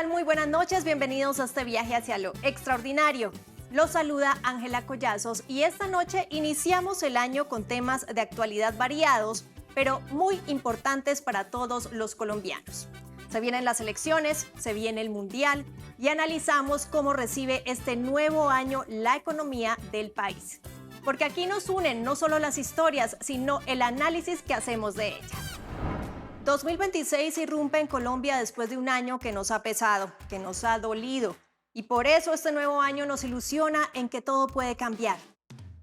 tal? Muy buenas noches, bienvenidos a este viaje hacia lo extraordinario. Los saluda Ángela Collazos y esta noche iniciamos el año con temas de actualidad variados, pero muy importantes para todos los colombianos. Se vienen las elecciones, se viene el Mundial y analizamos cómo recibe este nuevo año la economía del país. Porque aquí nos unen no solo las historias, sino el análisis que hacemos de ellas. 2026 irrumpe en Colombia después de un año que nos ha pesado, que nos ha dolido. Y por eso este nuevo año nos ilusiona en que todo puede cambiar.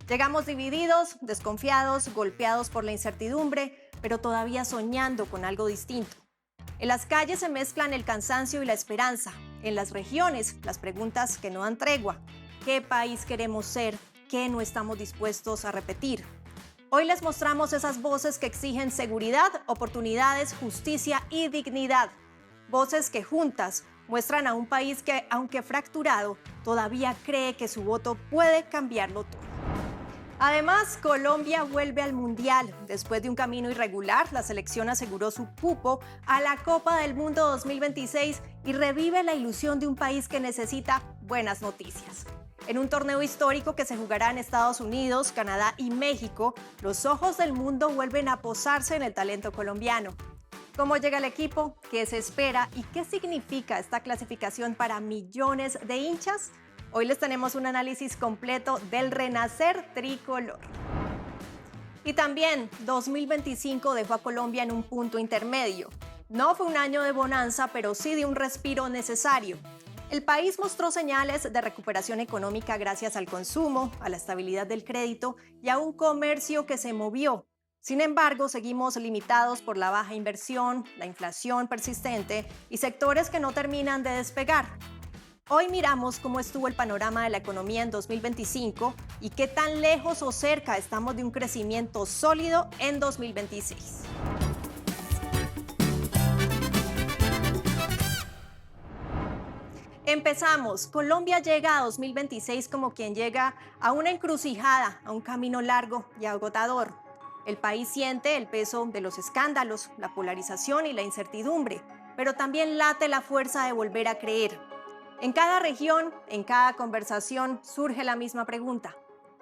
Llegamos divididos, desconfiados, golpeados por la incertidumbre, pero todavía soñando con algo distinto. En las calles se mezclan el cansancio y la esperanza. En las regiones, las preguntas que no dan tregua. ¿Qué país queremos ser? ¿Qué no estamos dispuestos a repetir? Hoy les mostramos esas voces que exigen seguridad, oportunidades, justicia y dignidad. Voces que juntas muestran a un país que, aunque fracturado, todavía cree que su voto puede cambiarlo todo. Además, Colombia vuelve al Mundial. Después de un camino irregular, la selección aseguró su cupo a la Copa del Mundo 2026 y revive la ilusión de un país que necesita buenas noticias. En un torneo histórico que se jugará en Estados Unidos, Canadá y México, los ojos del mundo vuelven a posarse en el talento colombiano. ¿Cómo llega el equipo? ¿Qué se espera? ¿Y qué significa esta clasificación para millones de hinchas? Hoy les tenemos un análisis completo del renacer tricolor. Y también 2025 dejó a Colombia en un punto intermedio. No fue un año de bonanza, pero sí de un respiro necesario. El país mostró señales de recuperación económica gracias al consumo, a la estabilidad del crédito y a un comercio que se movió. Sin embargo, seguimos limitados por la baja inversión, la inflación persistente y sectores que no terminan de despegar. Hoy miramos cómo estuvo el panorama de la economía en 2025 y qué tan lejos o cerca estamos de un crecimiento sólido en 2026. Empezamos. Colombia llega a 2026 como quien llega a una encrucijada, a un camino largo y agotador. El país siente el peso de los escándalos, la polarización y la incertidumbre, pero también late la fuerza de volver a creer. En cada región, en cada conversación, surge la misma pregunta.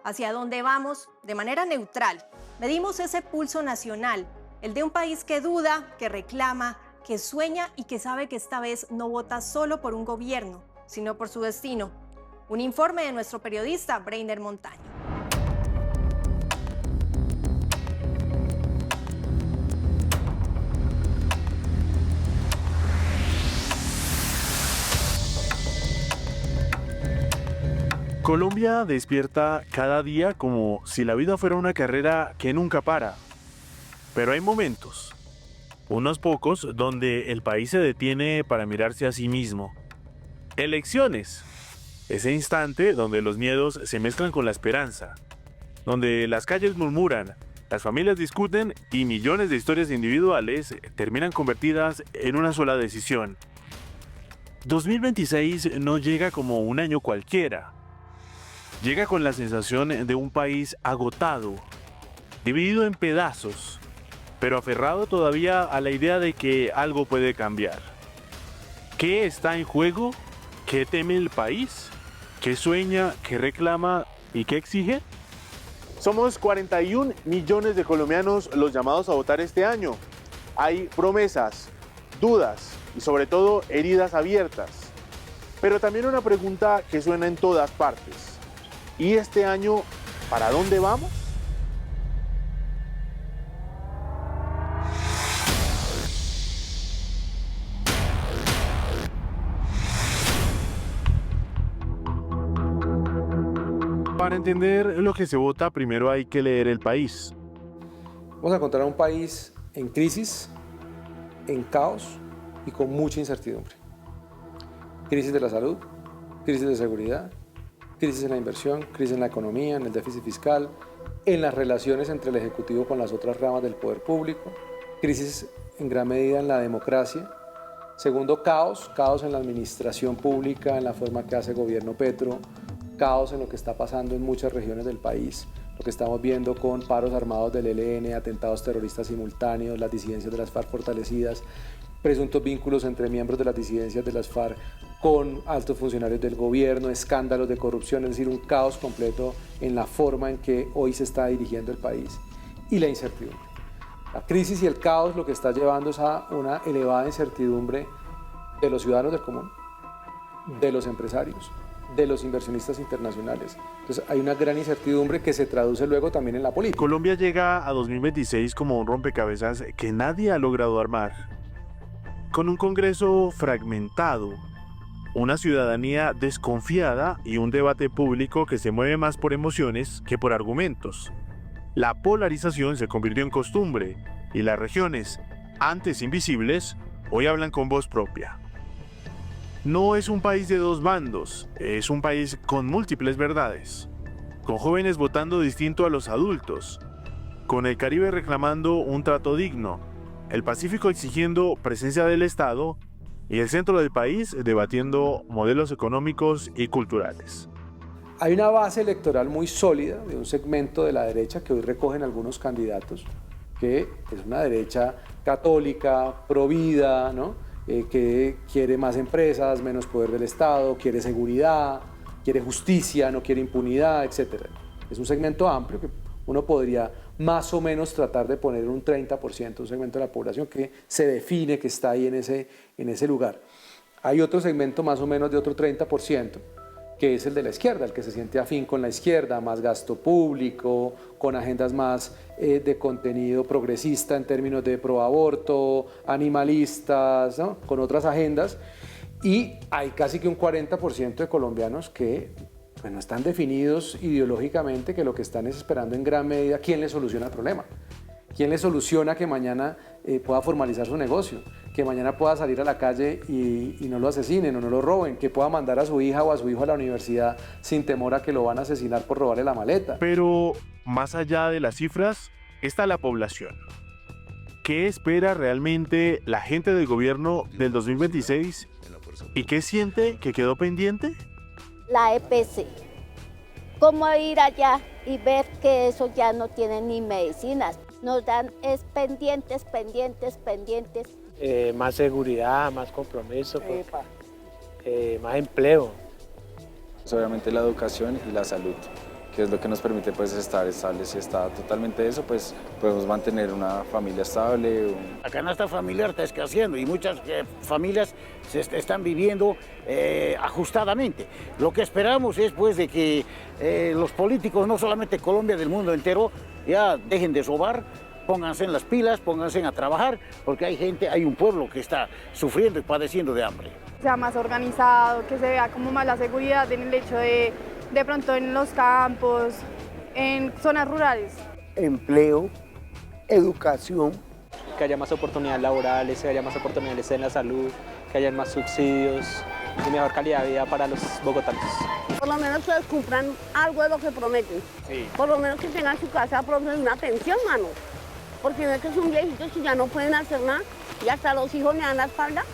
¿Hacia dónde vamos? De manera neutral, medimos ese pulso nacional, el de un país que duda, que reclama, que sueña y que sabe que esta vez no vota solo por un gobierno, sino por su destino. Un informe de nuestro periodista Breiner Montaño. Colombia despierta cada día como si la vida fuera una carrera que nunca para. Pero hay momentos, unos pocos, donde el país se detiene para mirarse a sí mismo. Elecciones. Ese instante donde los miedos se mezclan con la esperanza. Donde las calles murmuran, las familias discuten y millones de historias individuales terminan convertidas en una sola decisión. 2026 no llega como un año cualquiera. Llega con la sensación de un país agotado, dividido en pedazos, pero aferrado todavía a la idea de que algo puede cambiar. ¿Qué está en juego? ¿Qué teme el país? ¿Qué sueña? ¿Qué reclama? ¿Y qué exige? Somos 41 millones de colombianos los llamados a votar este año. Hay promesas, dudas y sobre todo heridas abiertas. Pero también una pregunta que suena en todas partes. ¿Y este año, para dónde vamos? Para entender lo que se vota, primero hay que leer el país. Vamos a encontrar un país en crisis, en caos y con mucha incertidumbre. Crisis de la salud, crisis de seguridad, crisis en la inversión, crisis en la economía, en el déficit fiscal, en las relaciones entre el Ejecutivo con las otras ramas del poder público, crisis en gran medida en la democracia. Segundo, caos en la administración pública, en la forma que hace gobierno Petro, caos en lo que está pasando en muchas regiones del país, lo que estamos viendo con paros armados del ELN, atentados terroristas simultáneos, las disidencias de las FARC fortalecidas, presuntos vínculos entre miembros de las disidencias de las FARC con altos funcionarios del gobierno, escándalos de corrupción, es decir, un caos completo en la forma en que hoy se está dirigiendo el país, y la incertidumbre. La crisis y el caos lo que está llevando es a una elevada incertidumbre de los ciudadanos del común, de los empresarios, de los inversionistas internacionales. Entonces hay una gran incertidumbre que se traduce luego también en la política. Colombia llega a 2026 como un rompecabezas que nadie ha logrado armar. Con un Congreso fragmentado, una ciudadanía desconfiada y un debate público que se mueve más por emociones que por argumentos. La polarización se convirtió en costumbre y las regiones, antes invisibles, hoy hablan con voz propia. No es un país de dos bandos, es un país con múltiples verdades, con jóvenes votando distinto a los adultos, con el Caribe reclamando un trato digno, el Pacífico exigiendo presencia del Estado y el centro del país debatiendo modelos económicos y culturales. Hay una base electoral muy sólida de un segmento de la derecha que hoy recogen algunos candidatos, que es una derecha católica, provida, ¿no? Que quiere más empresas, menos poder del Estado, quiere seguridad, quiere justicia, no quiere impunidad, etc. Es un segmento amplio que uno podría más o menos tratar de poner un 30%, un segmento de la población que se define que está ahí en ese lugar. Hay otro segmento más o menos de otro 30%, que es el de la izquierda, el que se siente afín con la izquierda, más gasto público, con agendas más de contenido progresista en términos de proaborto, animalistas, ¿no? Con otras agendas. Y hay casi que un 40% de colombianos que pues, no están definidos ideológicamente, que lo que están es esperando en gran medida quién les soluciona el problema. ¿Quién le soluciona que mañana pueda formalizar su negocio? Que mañana pueda salir a la calle y no lo asesinen o no lo roben, que pueda mandar a su hija o a su hijo a la universidad sin temor a que lo van a asesinar por robarle la maleta. Pero más allá de las cifras, está la población. ¿Qué espera realmente la gente del gobierno del 2026? ¿Y qué siente que quedó pendiente? La EPC. ¿Cómo ir allá y ver que eso ya no tiene ni medicinas? Nos dan pendientes. Más seguridad, más compromiso, más empleo. Obviamente la educación y la salud, que es lo que nos permite pues estar estables. Si está totalmente eso, pues podemos mantener una familia estable. La canasta familiar está escaseando y muchas familias se están viviendo ajustadamente. Lo que esperamos es pues de que los políticos, no solamente Colombia, del mundo entero, ya dejen de robar, pónganse en las pilas, pónganse a trabajar, porque hay un pueblo que está sufriendo y padeciendo de hambre. Sea más organizado, que se vea como más la seguridad en el hecho de pronto en los campos, en zonas rurales. Empleo, educación. Que haya más oportunidades laborales, que haya más oportunidades en la salud, que haya más subsidios y mejor calidad de vida para los bogotanos. Por lo menos que cumplan algo de lo que prometen. Sí. Por lo menos que tengan su casa propia de una pensión, mano. Porque ven que son viejitos y ya no pueden hacer nada y hasta los hijos me dan la espalda.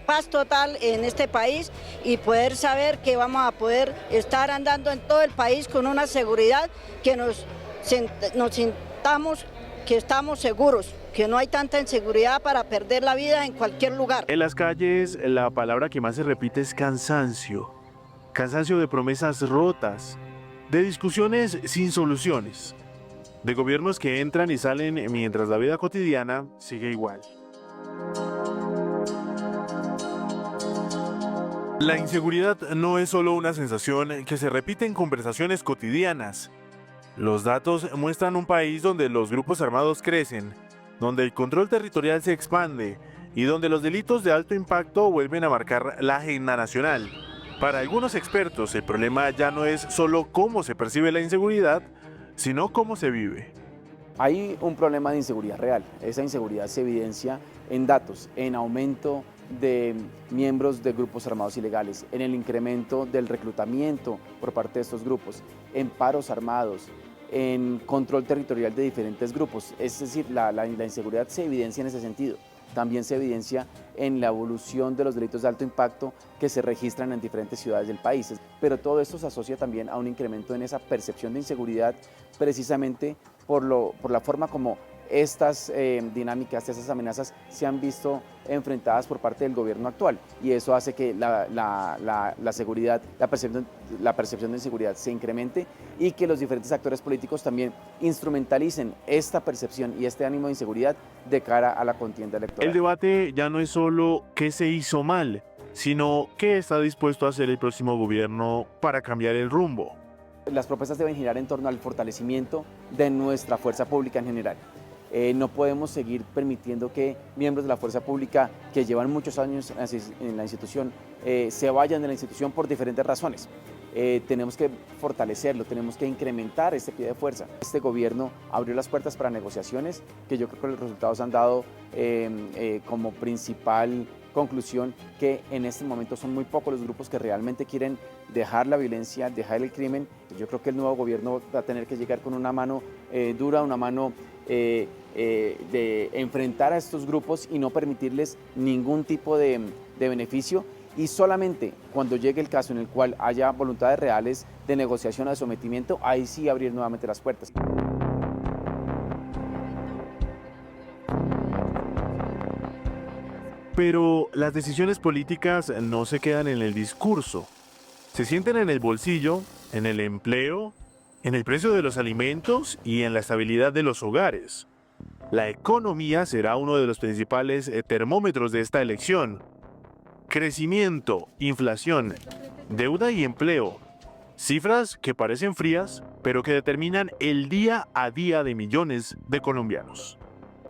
Paz total en este país y poder saber que vamos a poder estar andando en todo el país con una seguridad que nos sintamos que estamos seguros, que no hay tanta inseguridad para perder la vida en cualquier lugar. En las calles, la palabra que más se repite es cansancio. Cansancio de promesas rotas, de discusiones sin soluciones, de gobiernos que entran y salen mientras la vida cotidiana sigue igual. La inseguridad no es solo una sensación que se repite en conversaciones cotidianas. Los datos muestran un país donde los grupos armados crecen, donde el control territorial se expande y donde los delitos de alto impacto vuelven a marcar la agenda nacional. Para algunos expertos, el problema ya no es solo cómo se percibe la inseguridad, sino cómo se vive. Hay un problema de inseguridad real. Esa inseguridad se evidencia en datos, en aumento de miembros de grupos armados ilegales, en el incremento del reclutamiento por parte de estos grupos, en paros armados, en control territorial de diferentes grupos. Es decir, la inseguridad se evidencia en ese sentido. También se evidencia en la evolución de los delitos de alto impacto que se registran en diferentes ciudades del país. Pero todo esto se asocia también a un incremento en esa percepción de inseguridad precisamente por la forma como estas dinámicas, estas amenazas se han visto enfrentadas por parte del gobierno actual, y eso hace que la seguridad, la percepción de inseguridad se incremente, y que los diferentes actores políticos también instrumentalicen esta percepción y este ánimo de inseguridad de cara a la contienda electoral. El debate ya no es solo qué se hizo mal, sino qué está dispuesto a hacer el próximo gobierno para cambiar el rumbo. Las propuestas deben girar en torno al fortalecimiento de nuestra fuerza pública en general. No podemos seguir permitiendo que miembros de la fuerza pública que llevan muchos años en la institución se vayan de la institución por diferentes razones. Tenemos que fortalecerlo, tenemos que incrementar este pie de fuerza. Este gobierno abrió las puertas para negociaciones que yo creo que los resultados han dado como principal conclusión que en este momento son muy pocos los grupos que realmente quieren dejar la violencia, dejar el crimen. Yo creo que el nuevo gobierno va a tener que llegar con una mano dura, una mano de enfrentar a estos grupos y no permitirles ningún tipo de beneficio, y solamente cuando llegue el caso en el cual haya voluntades reales de negociación o de sometimiento, ahí sí abrir nuevamente las puertas. Pero las decisiones políticas no se quedan en el discurso. Se sienten en el bolsillo, en el empleo, en el precio de los alimentos y en la estabilidad de los hogares. La economía será uno de los principales termómetros de esta elección. Crecimiento, inflación, deuda y empleo. Cifras que parecen frías, pero que determinan el día a día de millones de colombianos.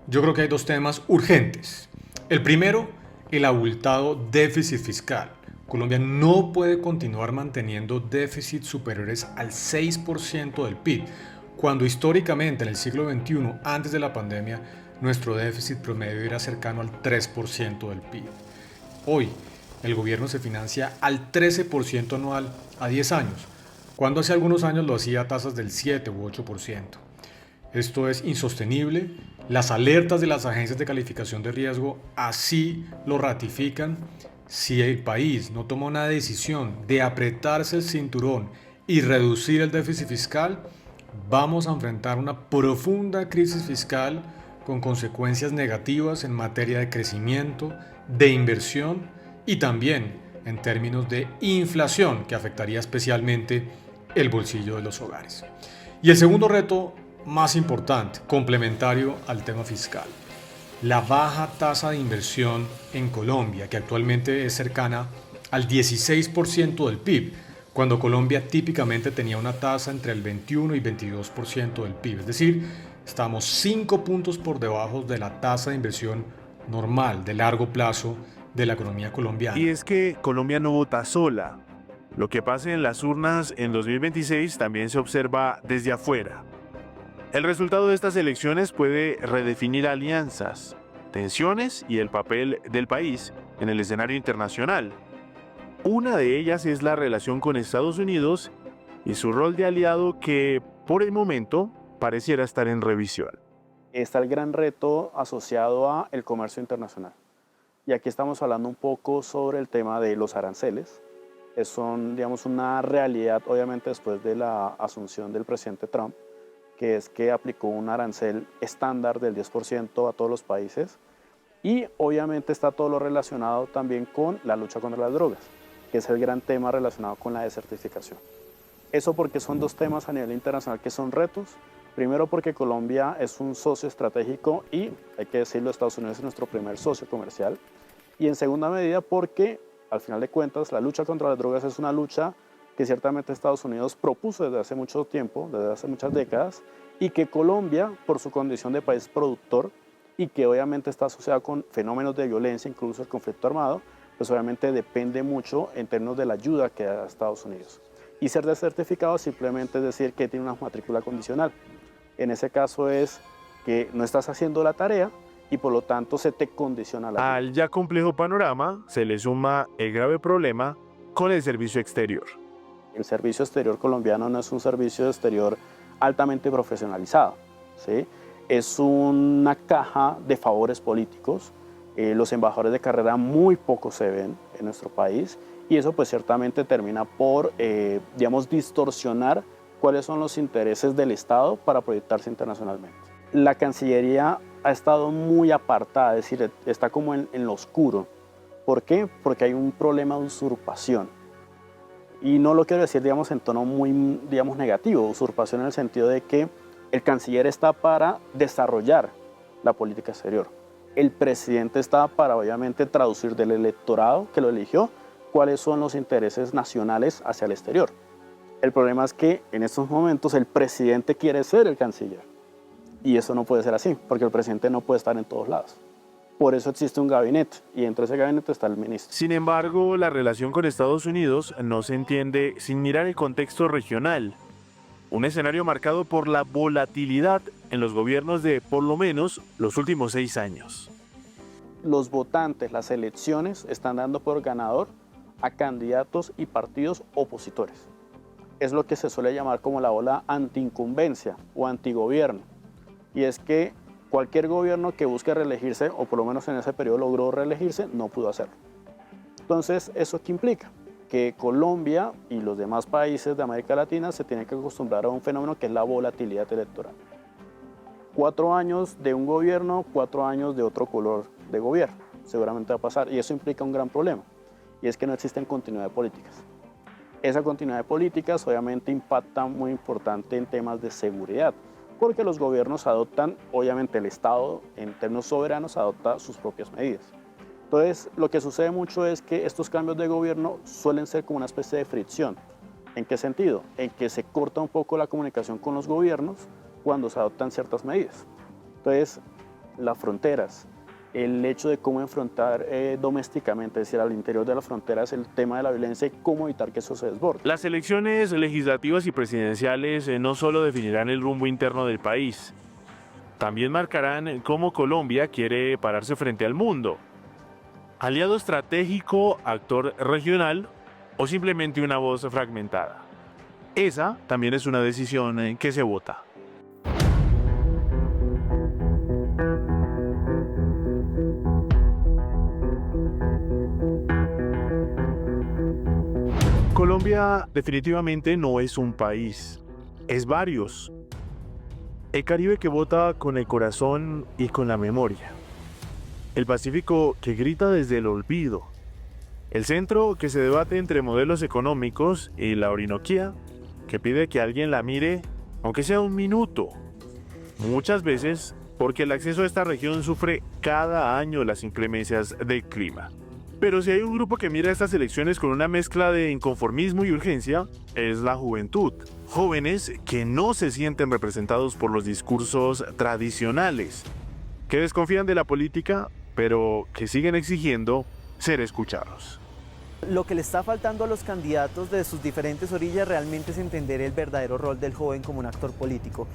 Yo creo que hay dos temas urgentes. El primero, el abultado déficit fiscal. Colombia no puede continuar manteniendo déficits superiores al 6% del PIB, cuando históricamente en el siglo XXI, antes de la pandemia, nuestro déficit promedio era cercano al 3% del PIB. Hoy, el gobierno se financia al 13% anual a 10 años, cuando hace algunos años lo hacía a tasas del 7 u 8%. Esto es insostenible. Las alertas de las agencias de calificación de riesgo así lo ratifican. Si el país no toma una decisión de apretarse el cinturón y reducir el déficit fiscal, vamos a enfrentar una profunda crisis fiscal con consecuencias negativas en materia de crecimiento, de inversión y también en términos de inflación, que afectaría especialmente el bolsillo de los hogares. Y el segundo reto más importante, complementario al tema fiscal, la baja tasa de inversión en Colombia, que actualmente es cercana al 16% del PIB, cuando Colombia típicamente tenía una tasa entre el 21 y 22% del PIB. Es decir, estamos 5 puntos por debajo de la tasa de inversión normal, de largo plazo, de la economía colombiana. Y es que Colombia no vota sola. Lo que pase en las urnas en 2026 también se observa desde afuera. El resultado de estas elecciones puede redefinir alianzas, tensiones y el papel del país en el escenario internacional. Una de ellas es la relación con Estados Unidos y su rol de aliado que, por el momento, pareciera estar en revisión. Está el gran reto asociado a el comercio internacional. Y aquí estamos hablando un poco sobre el tema de los aranceles. Son, digamos, una realidad, obviamente, después de la asunción del presidente Trump, que es que aplicó un arancel estándar del 10% a todos los países, y obviamente está todo lo relacionado también con la lucha contra las drogas, que es el gran tema relacionado con la desertificación. Eso porque son dos temas a nivel internacional que son retos. Primero porque Colombia es un socio estratégico y, hay que decirlo, Estados Unidos es nuestro primer socio comercial. Y en segunda medida porque, al final de cuentas, la lucha contra las drogas es una lucha que ciertamente Estados Unidos propuso desde hace mucho tiempo, desde hace muchas décadas, y que Colombia, por su condición de país productor, y que obviamente está asociado con fenómenos de violencia, incluso el conflicto armado, pues obviamente depende mucho en términos de la ayuda que da Estados Unidos. Y ser desertificado simplemente es decir que tiene una matrícula condicional. En ese caso es que no estás haciendo la tarea y por lo tanto se te condiciona la ayuda. Al ya complejo panorama se le suma el grave problema con el servicio exterior. El servicio exterior colombiano no es un servicio exterior altamente profesionalizado, ¿sí? Es una caja de favores políticos. Los embajadores de carrera muy poco se ven en nuestro país y eso pues ciertamente termina por, digamos, distorsionar cuáles son los intereses del Estado para proyectarse internacionalmente. la Cancillería ha estado muy apartada, es decir, está como en lo oscuro. ¿Por qué? Porque hay un problema de usurpación. Y no lo quiero decir, digamos, en tono muy, digamos, negativo, usurpación en el sentido de que el canciller está para desarrollar la política exterior. El presidente está para, obviamente, traducir del electorado que lo eligió cuáles son los intereses nacionales hacia el exterior. El problema es que en estos momentos el presidente quiere ser el canciller. Y eso no puede ser así, porque el presidente no puede estar en todos lados. Por eso existe un gabinete, y dentro de ese gabinete está el ministro. Sin embargo, la relación con Estados Unidos no se entiende sin mirar el contexto regional. Un escenario marcado por la volatilidad en los gobiernos de, por lo menos, los últimos 6 años. Los votantes, las elecciones, están dando por ganador a candidatos y partidos opositores. Es lo que se suele llamar como la ola antiincumbencia o antigobierno. Y es que cualquier gobierno que busque reelegirse, o por lo menos en ese periodo logró reelegirse, no pudo hacerlo. Entonces, ¿eso qué implica? Que Colombia y los demás países de América Latina se tienen que acostumbrar a un fenómeno que es la volatilidad electoral. 4 años de un gobierno, 4 años de otro color de gobierno. Seguramente va a pasar, y eso implica un gran problema, y es que no existen continuidad de políticas. Esa continuidad de políticas obviamente impacta muy importante en temas de seguridad, porque los gobiernos adoptan, obviamente el Estado en términos soberanos adopta sus propias medidas. Entonces lo que sucede mucho es que estos cambios de gobierno suelen ser como una especie de fricción. ¿En qué sentido? En que se corta un poco la comunicación con los gobiernos cuando se adoptan ciertas medidas. Entonces las fronteras, el hecho de cómo enfrentar domésticamente, es decir, al interior de las fronteras, el tema de la violencia y cómo evitar que eso se desborde. Las elecciones legislativas y presidenciales no solo definirán el rumbo interno del país, también marcarán cómo Colombia quiere pararse frente al mundo. Aliado estratégico, actor regional o simplemente una voz fragmentada. Esa también es una decisión que se vota. Colombia definitivamente no es un país, es varios. El Caribe que vota con el corazón y con la memoria. El Pacífico que grita desde el olvido. El centro que se debate entre modelos económicos y la Orinoquía que pide que alguien la mire, aunque sea un minuto. Muchas veces porque el acceso a esta región sufre cada año las inclemencias del clima. Pero si hay un grupo que mira estas elecciones con una mezcla de inconformismo y urgencia, es la juventud. Jóvenes que no se sienten representados por los discursos tradicionales, que desconfían de la política, pero que siguen exigiendo ser escuchados. Lo que le está faltando a los candidatos de sus diferentes orillas realmente es entender el verdadero rol del joven como un actor político.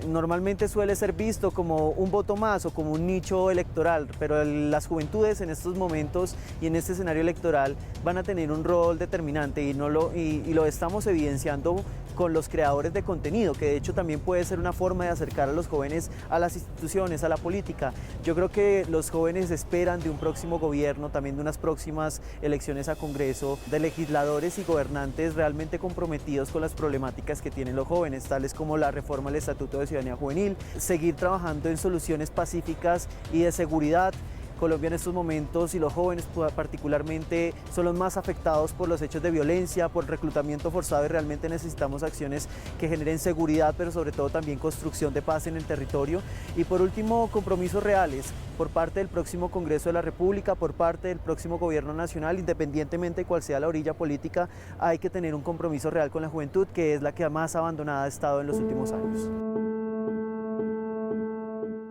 Normalmente suele ser visto como un voto más o como un nicho electoral, pero las juventudes en estos momentos y en este escenario electoral van a tener un rol determinante y lo estamos evidenciando con los creadores de contenido, que de hecho también puede ser una forma de acercar a los jóvenes a las instituciones, a la política. Yo creo que los jóvenes esperan de un próximo gobierno, también de unas próximas elecciones a Congreso, de legisladores y gobernantes realmente comprometidos con las problemáticas que tienen los jóvenes, tales como la reforma del Estatuto de Ciudadanía Juvenil, seguir trabajando en soluciones pacíficas y de seguridad. Colombia en estos momentos y los jóvenes particularmente son los más afectados por los hechos de violencia, por reclutamiento forzado y realmente necesitamos acciones que generen seguridad, pero sobre todo también construcción de paz en el territorio. Y por último, compromisos reales por parte del próximo Congreso de la República, por parte del próximo Gobierno Nacional, independientemente de cuál sea la orilla política, hay que tener un compromiso real con la juventud, que es la que más abandonada ha estado en los últimos años.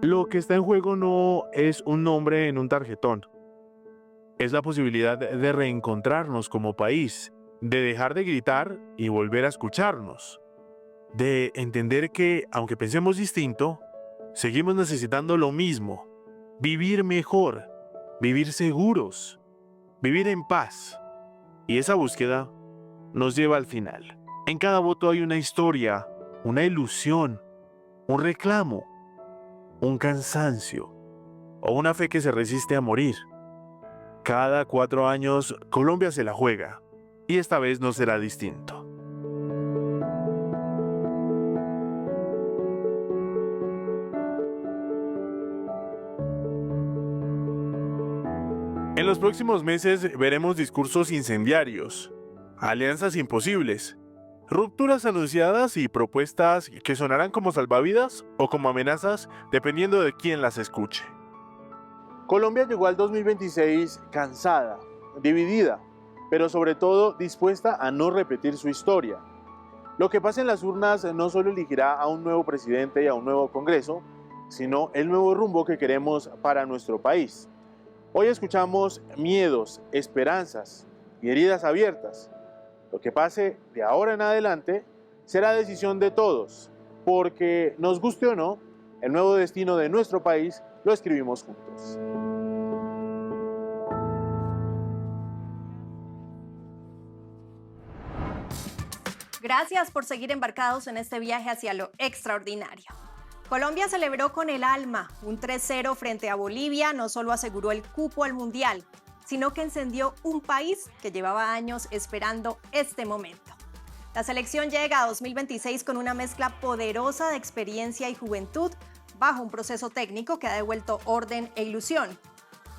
Lo que está en juego no es un nombre en un tarjetón. Es la posibilidad de reencontrarnos como país, de dejar de gritar y volver a escucharnos, de entender que, aunque pensemos distinto, seguimos necesitando lo mismo: vivir mejor, vivir seguros, vivir en paz. Y esa búsqueda nos lleva al final. En cada voto hay una historia, una ilusión, un reclamo, un cansancio o una fe que se resiste a morir. Cada 4 años Colombia se la juega y esta vez no será distinto. En los próximos meses veremos discursos incendiarios, alianzas imposibles, rupturas anunciadas y propuestas que sonarán como salvavidas o como amenazas dependiendo de quién las escuche. Colombia llegó al 2026 cansada, dividida, pero sobre todo dispuesta a no repetir su historia. Lo que pase en las urnas no solo elegirá a un nuevo presidente y a un nuevo Congreso, sino el nuevo rumbo que queremos para nuestro país. Hoy escuchamos miedos, esperanzas y heridas abiertas. Lo que pase de ahora en adelante será decisión de todos, porque nos guste o no, el nuevo destino de nuestro país lo escribimos juntos. Gracias por seguir embarcados en este viaje hacia lo extraordinario. Colombia celebró con el alma. Un 3-0 frente a Bolivia no solo aseguró el cupo al Mundial, sino que encendió un país que llevaba años esperando este momento. La selección llega a 2026 con una mezcla poderosa de experiencia y juventud, bajo un proceso técnico que ha devuelto orden e ilusión.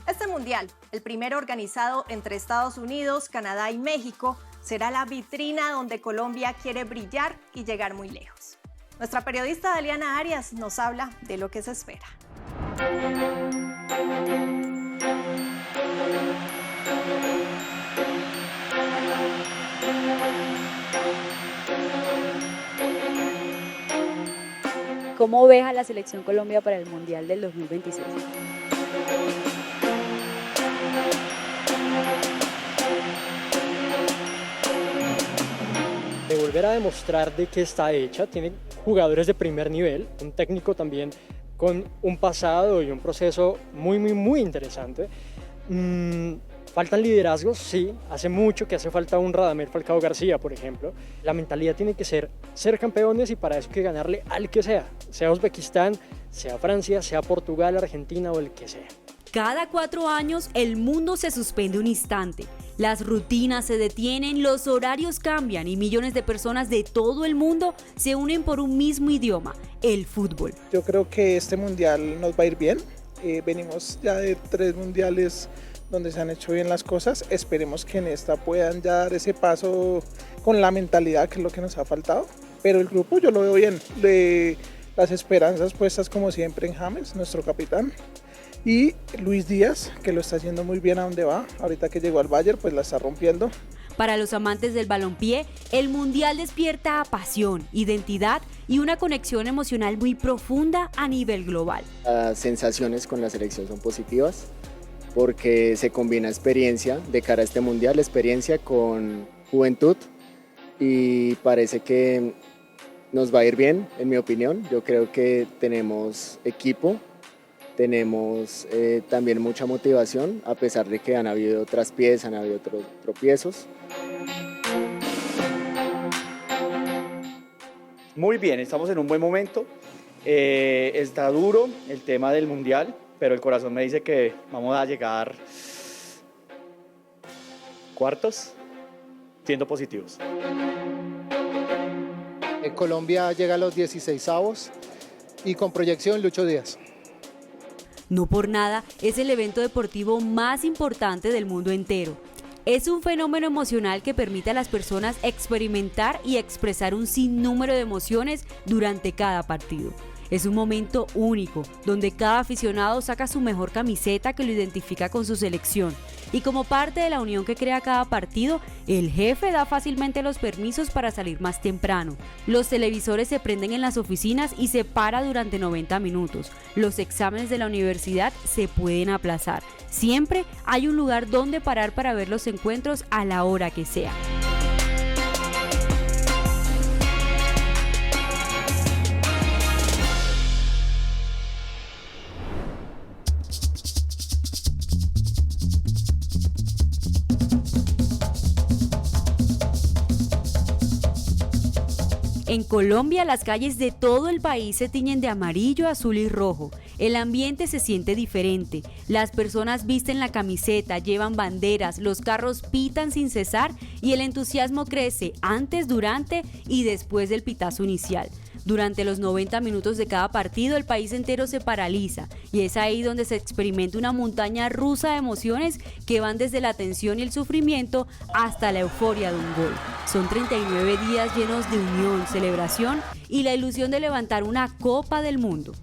Este Mundial, el primero organizado entre Estados Unidos, Canadá y México, será la vitrina donde Colombia quiere brillar y llegar muy lejos. Nuestra periodista Daliana Arias nos habla de lo que se espera. ¿Cómo ves a la selección Colombia para el Mundial del 2026? De volver a demostrar de qué está hecha, tiene jugadores de primer nivel, un técnico también con un pasado y un proceso muy interesante. Faltan liderazgos, sí, hace mucho que hace falta un Radamel Falcao García, por ejemplo. La mentalidad tiene que ser campeones y para eso hay que ganarle al que sea Uzbekistán, sea Francia, sea Portugal, Argentina o el que sea. Cada 4 años el mundo se suspende un instante. Las rutinas se detienen, los horarios cambian y millones de personas de todo el mundo se unen por un mismo idioma, el fútbol. Yo creo que este mundial nos va a ir bien. Venimos ya de 3 mundiales donde se han hecho bien las cosas. Esperemos que en esta puedan ya dar ese paso con la mentalidad, que es lo que nos ha faltado. Pero el grupo yo lo veo bien. Las esperanzas puestas como siempre en James, nuestro capitán. Y Luis Díaz, que lo está haciendo muy bien a donde va. Ahorita que llegó al Bayern, pues la está rompiendo. Para los amantes del balompié, el Mundial despierta pasión, identidad y una conexión emocional muy profunda a nivel global. Las sensaciones con la selección son positivas porque se combina experiencia de cara a este Mundial, experiencia con juventud y parece que nos va a ir bien, en mi opinión. Yo creo que tenemos equipo. Tenemos también mucha motivación, a pesar de que han habido traspiés, han habido tropiezos. Muy bien, estamos en un buen momento. Está duro el tema del Mundial, pero el corazón me dice que vamos a llegar cuartos, siendo positivos. Colombia llega a los 16avos y con proyección Lucho Díaz. No por nada, es el evento deportivo más importante del mundo entero. Es un fenómeno emocional que permite a las personas experimentar y expresar un sinnúmero de emociones durante cada partido. Es un momento único, donde cada aficionado saca su mejor camiseta que lo identifica con su selección. Y como parte de la unión que crea cada partido, el jefe da fácilmente los permisos para salir más temprano. Los televisores se prenden en las oficinas y se para durante 90 minutos. Los exámenes de la universidad se pueden aplazar. Siempre hay un lugar donde parar para ver los encuentros a la hora que sea. En Colombia, las calles de todo el país se tiñen de amarillo, azul y rojo. El ambiente se siente diferente. Las personas visten la camiseta, llevan banderas, los carros pitan sin cesar y el entusiasmo crece antes, durante y después del pitazo inicial. Durante los 90 minutos de cada partido, el país entero se paraliza y es ahí donde se experimenta una montaña rusa de emociones que van desde la tensión y el sufrimiento hasta la euforia de un gol. Son 39 días llenos de unión, celebración y la ilusión de levantar una Copa del Mundo.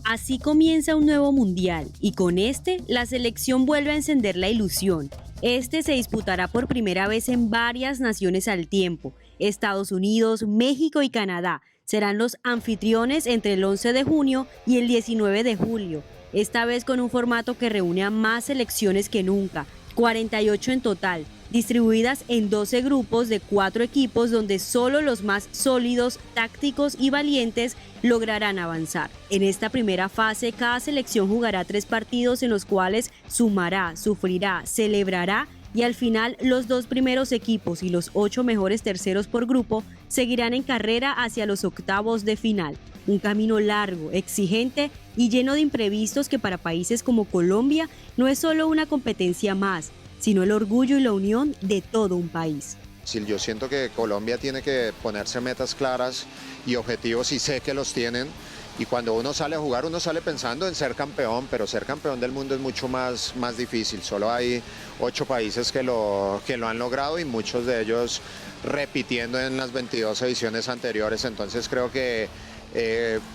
Así comienza un nuevo mundial y con este la selección vuelve a encender la ilusión. Este se disputará por primera vez en varias naciones al tiempo. Estados Unidos, México y Canadá serán los anfitriones entre el 11 de junio y el 19 de julio, esta vez con un formato que reúne a más selecciones que nunca, 48 en total, distribuidas en 12 grupos de 4 equipos donde solo los más sólidos, tácticos y valientes lograrán avanzar. En esta primera fase, cada selección jugará 3 partidos en los cuales sumará, sufrirá, celebrará y al final los 2 primeros equipos y los 8 mejores terceros por grupo seguirán en carrera hacia los octavos de final. Un camino largo, exigente y lleno de imprevistos que para países como Colombia no es solo una competencia más, sino el orgullo y la unión de todo un país. Sí, yo siento que Colombia tiene que ponerse metas claras y objetivos y sé que los tienen. Y cuando uno sale a jugar, uno sale pensando en ser campeón, pero ser campeón del mundo es mucho más difícil. Solo hay 8 países que lo han logrado y muchos de ellos repitiendo en las 22 ediciones anteriores. Entonces creo que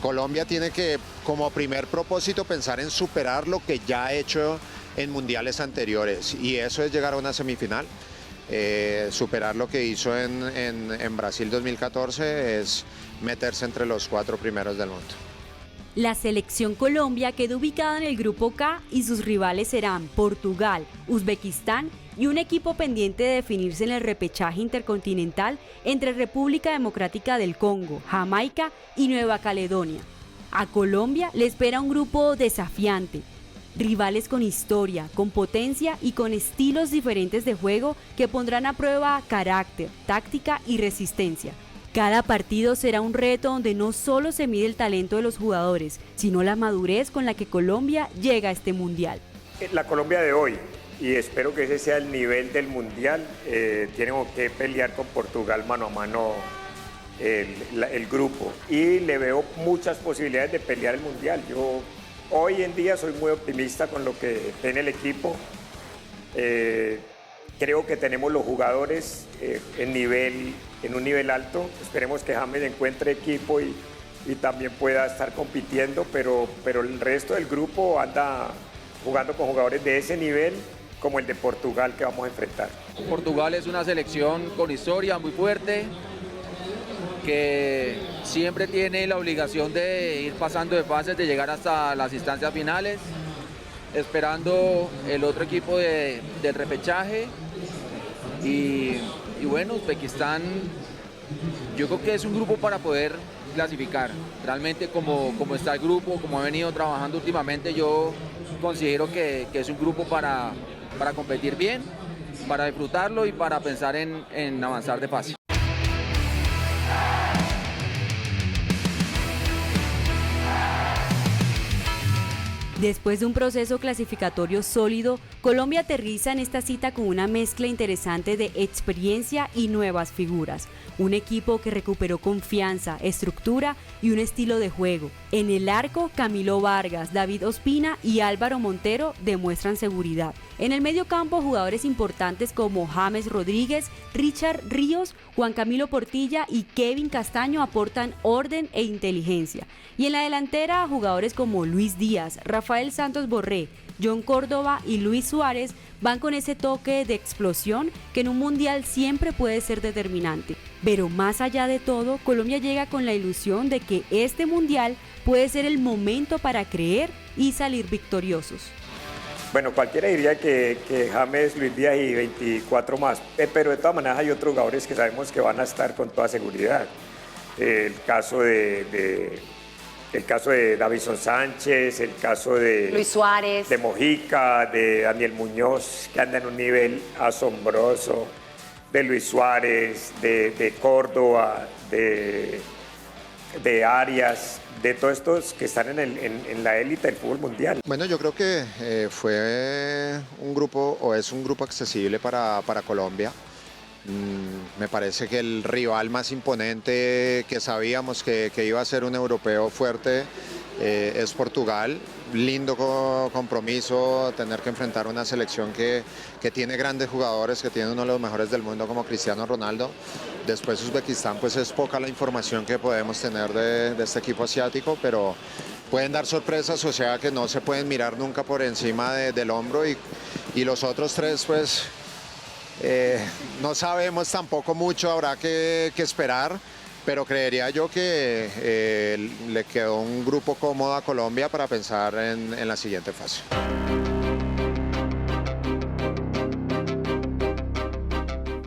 Colombia tiene que, como primer propósito, pensar en superar lo que ya ha hecho en mundiales anteriores. Y eso es llegar a una semifinal. Superar lo que hizo en Brasil 2014 es meterse entre los 4 primeros del mundo. La selección Colombia quedó ubicada en el grupo K y sus rivales serán Portugal, Uzbekistán y un equipo pendiente de definirse en el repechaje intercontinental entre República Democrática del Congo, Jamaica y Nueva Caledonia. A Colombia le espera un grupo desafiante, rivales con historia, con potencia y con estilos diferentes de juego que pondrán a prueba carácter, táctica y resistencia. Cada partido será un reto donde no solo se mide el talento de los jugadores, sino la madurez con la que Colombia llega a este mundial. La Colombia de hoy, y espero que ese sea el nivel del mundial, tiene que pelear con Portugal mano a mano el grupo. Y le veo muchas posibilidades de pelear el mundial. Yo hoy en día soy muy optimista con lo que tiene el equipo. Creo que tenemos los jugadores en un nivel alto. Esperemos que James encuentre equipo y también pueda estar compitiendo, pero el resto del grupo anda jugando con jugadores de ese nivel como el de Portugal que vamos a enfrentar. Portugal es una selección con historia muy fuerte, que siempre tiene la obligación de ir pasando de fases, de llegar hasta las instancias finales, esperando el otro equipo del repechaje. Y bueno, Uzbekistán, yo creo que es un grupo para poder clasificar. Realmente como está el grupo, como ha venido trabajando últimamente, yo considero que es un grupo para competir bien, para disfrutarlo y para pensar en avanzar de fase. Después de un proceso clasificatorio sólido, Colombia aterriza en esta cita con una mezcla interesante de experiencia y nuevas figuras. Un equipo que recuperó confianza, estructura y un estilo de juego. En el arco, Camilo Vargas, David Ospina y Álvaro Montero demuestran seguridad. En el medio campo, jugadores importantes como James Rodríguez, Richard Ríos, Juan Camilo Portilla y Kevin Castaño aportan orden e inteligencia. Y en la delantera, jugadores como Luis Díaz, Rafael Santos Borré, John Córdoba y Luis Suárez van con ese toque de explosión que en un mundial siempre puede ser determinante. Pero más allá de todo, Colombia llega con la ilusión de que este mundial puede ser el momento para creer y salir victoriosos. Bueno, cualquiera diría que James, Luis Díaz y 24 más, pero de todas maneras hay otros jugadores que sabemos que van a estar con toda seguridad. El caso de Davison Sánchez, el caso de Luis Suárez, de Mojica, de Daniel Muñoz, que anda en un nivel asombroso, de Luis Suárez, de Córdoba, de Arias, de todos estos que están en la élite del fútbol mundial. Bueno, yo creo que fue un grupo, o es un grupo accesible para Colombia. Me parece que el rival más imponente que sabíamos que iba a ser un europeo fuerte es Portugal. Lindo compromiso tener que enfrentar una selección que tiene grandes jugadores, que tiene uno de los mejores del mundo como Cristiano Ronaldo. Después Uzbekistán, pues es poca la información que podemos tener de este equipo asiático, pero pueden dar sorpresas, o sea que no se pueden mirar nunca por encima del hombro y los otros tres pues no sabemos tampoco mucho, habrá que esperar. Pero creería yo que le quedó un grupo cómodo a Colombia para pensar en la siguiente fase.